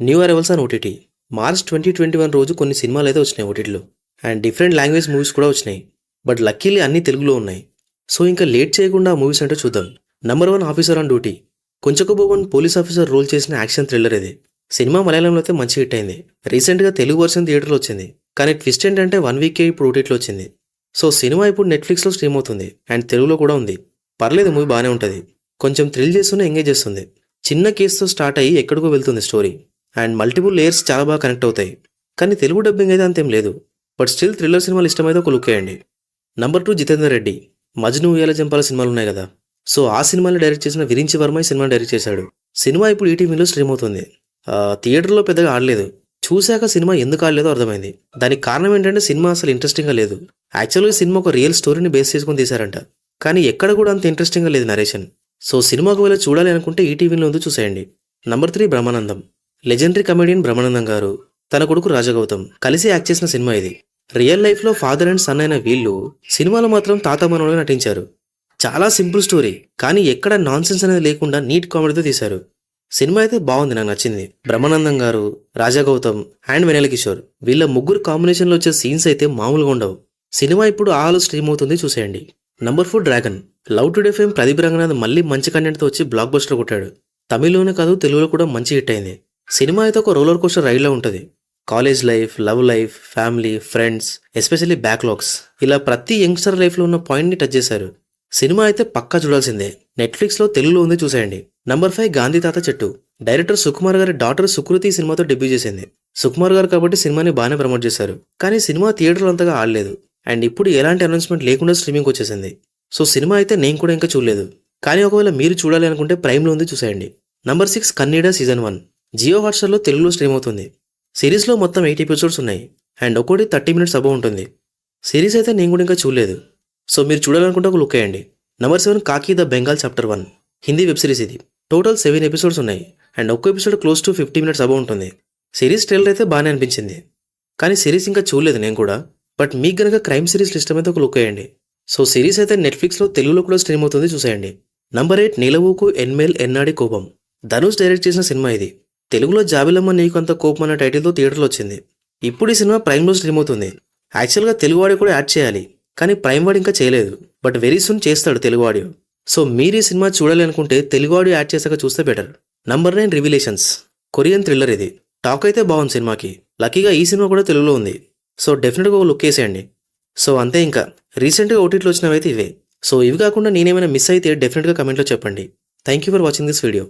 New arrivals on OTT. March 2021 రోజు కొన్ని సినిమాలైతే వచ్చినాయి ఓటీటీలో. అండ్ డిఫరెంట్ లాంగ్వేజ్ మూవీస్ కూడా వచ్చినాయి. బట్ లక్కీలీ అన్నీ తెలుగులో ఉన్నాయి. సో ఇంకా లేట్ చేయకుండా ఆ మూవీస్ అంటే చూద్దాం. Number 1 officer on duty. Kunchacko Boban police officer role చేసిన యాక్షన్ థ్రిల్లర్ ఇది. సినిమా మలయాళంలో అయితే మంచి హిట్ అయింది. రీసెంట్గా తెలుగు వర్షన్ థియేటర్లో వచ్చింది. కానీ ట్విస్ట్ ఏంటంటే 1 వీకే ఇప్పుడు ఓటీటీలో వచ్చింది. సో సినిమా ఇప్పుడు నెట్ఫ్లిక్స్లో స్ట్రీమ్ అవుతుంది. అండ్ తెలుగులో కూడా ఉంది. పర్లేదు, మూవీ బాగానే ఉంటుంది. కొంచెం థ్రిల్ చేస్తూనే ఎంగేజ్ చేస్తుంది. చిన్న కేసుతో స్టార్ట్ అయ్యి ఎక్కడికో వెళ్తుంది స్టోరీ. అండ్ మల్టిపుల్ లేయర్స్ చాలా బాగా కనెక్ట్ అవుతాయి. కానీ తెలుగు డబ్బింగ్ అయితే అంతేం లేదు. బట్ స్టిల్ థ్రిల్లర్ సినిమాలు ఇష్టమైతే ఒక లుక్ వేయండి. నంబర్ 2 జితేందర్ రెడ్డి. మజ్ను ఉయ్యాల జంపాల సినిమాలు ఉన్నాయి కదా. సో ఆ సినిమాని డైరెక్ట్ చేసిన విరించి వర్మ ఈ సినిమాని డైరెక్ట్ చేశాడు. సినిమా ఇప్పుడు ఈటీవీలో స్ట్రీమ్ అవుతుంది. థియేటర్లో పెద్దగా ఆడలేదు. చూశాక సినిమా ఎందుకు ఆడలేదో అర్థమైంది. దానికి కారణం ఏంటంటే సినిమా అసలు ఇంట్రెస్టింగ్గా లేదు. యాక్చువల్గా సినిమా ఒక రియల్ స్టోరీని బేస్ చేసుకుని తీశారంట. కానీ ఎక్కడ కూడా అంత ఇంట్రెస్టింగ్గా లేదు నరేషన్. సో సినిమాకు వెళ్ళి చూడాలి అనుకుంటే ఈటీవీలో ఉంది, చూసేయండి. Number 3 Brahmanandam. Legendary comedian Brahmanandam గారు, తన కొడుకు రాజగౌతమ్ కలిసి యాక్ట్ చేసిన సినిమా ఇది. రియల్ లైఫ్లో ఫాదర్ అండ్ సన్ అయిన వీళ్ళు సినిమాలో మాత్రం తాత మనవలుగా నటించారు. చాలా సింపుల్ స్టోరీ, కానీ ఎక్కడ నాన్సెన్స్ అనేది లేకుండా నీట్ కామెడీతో తీశారు. సినిమా అయితే బాగుంది, నాకు నచ్చింది. బ్రహ్మానందం గారు, రాజగౌతమ్ అండ్ వెనెల కిషోర్ వీళ్ళ ముగ్గురు కాంబినేషన్లో వచ్చే సీన్స్ అయితే మామూలుగా ఉండవు. సినిమా ఇప్పుడు ఆలో స్ట్రీమ్ అవుతుంది, చూసేయండి. Number 4 dragon. Love today fame Pradeep Ranganath మళ్ళీ మంచి కంటెంట్తో వచ్చి బ్లాక్ బస్టర్ కొట్టాడు. తమిళ్లోనే కాదు తెలుగులో కూడా మంచి హిట్ అయింది. సినిమా అయితే ఒక రోలర్ కోస్టర్ రైడ్లో ఉంటుంది. College life, love life, family, friends, especially backlogs, ఇలా ప్రతి యంగ్స్టర్ లైఫ్లో ఉన్న పాయింట్ని టచ్ చేశారు. సినిమా అయితే పక్కా చూడాల్సిందే. నెట్ఫ్లిక్స్లో తెలుగులో ఉంది, చూసేయండి. నంబర్ 5 గాంధీ తాత చెట్టు. డైరెక్టర్ సుకుమార్ గారి డాటర్ సుకృతి సినిమాతో డెబ్యూ చేసింది. సుకుమార్ గారు కాబట్టి సినిమాని బాగానే ప్రమోట్ చేశారు. కానీ సినిమా థియేటర్లో అంతగా ఆడలేదు. అండ్ ఇప్పుడు ఎలాంటి అనౌన్స్మెంట్ లేకుండా స్ట్రీమింగ్ వచ్చేసింది. సో సినిమా అయితే నేను కూడా ఇంకా చూడలేదు. కానీ ఒకవేళ మీరు చూడాలి అనుకుంటే ప్రైమ్లో ఉంది, చూసేయండి. నంబర్ 6 కన్నీడ సీజన్ 1. జియో హాట్స్టార్లో తెలుగులో స్ట్రీమ్ అవుతుంది. సిరీస్లో మొత్తం 8 ఎపిసోడ్స్ ఉన్నాయి. అండ్ ఒక్కోటి 30 మినిట్స్ అబౌవ్ ఉంటుంది. సిరీస్ అయితే నేను కూడా ఇంకా చూడలేదు. సో మీరు చూడాలనుకుంటే ఒక లుక్ వేయండి. నంబర్ 7 కాకి the Bengal chapter 1. Hindi web series ఇది. టోటల్ 7 ఎపిసోడ్స్ ఉన్నాయి. అండ్ ఒక్కో episode close to 50 minutes above ఉంటుంది. సిరీస్ ట్రైలర్ అయితే బాగానే అనిపించింది. కానీ సిరీస్ ఇంకా చూడలేదు నేను కూడా. బట్ మీకు గనక క్రైమ్ సిరీస్లు ఇష్టమైతే ఒక లుక్ వేయండి. సో సిరీస్ అయితే నెట్ఫ్లిక్స్లో తెలుగులో కూడా స్ట్రీమ్ అవుతుంది, చూసేయండి. నంబర్ 8 నీలవూకు ఎన్మేల్ ఎన్నాడి కోపం. ధనుష్ డైరెక్ట్ చేసిన సినిమా ఇది. తెలుగులో జాబిలమ్మ నీకు అంత కోపం అన్న టైటిల్తో థియేటర్లో వచ్చింది. ఇప్పుడు ఈ సినిమా ప్రైమ్లో స్ట్రీమ్ అవుతుంది. యాక్చువల్గా తెలుగువాడి కూడా యాడ్ చేయాలి, కానీ ప్రైమ్ వాడు ఇంకా చేయలేదు. బట్ వెరీ సూన్ చేస్తాడు తెలుగువాడి. సో మీరు ఈ సినిమా చూడాలి అనుకుంటే తెలుగువాడి యాడ్ చేశాక చూస్తే better. Number 9 revelations. Korean thriller ఇది. టాక్ అయితే బాగుంది సినిమాకి. లక్కీగా ఈ సినిమా కూడా తెలుగులో ఉంది. సో డెఫినెట్గా ఒక లుక్ వేసేయండి. సో అంతే, ఇంకా రీసెంట్గా ఓటీటీలో వచ్చినవి అయితే ఇవే. సో ఇవి కాకుండా నేనేమైనా మిస్ అయితే డెఫినెట్గా కమెంట్లో చెప్పండి. Thank you for watching this video.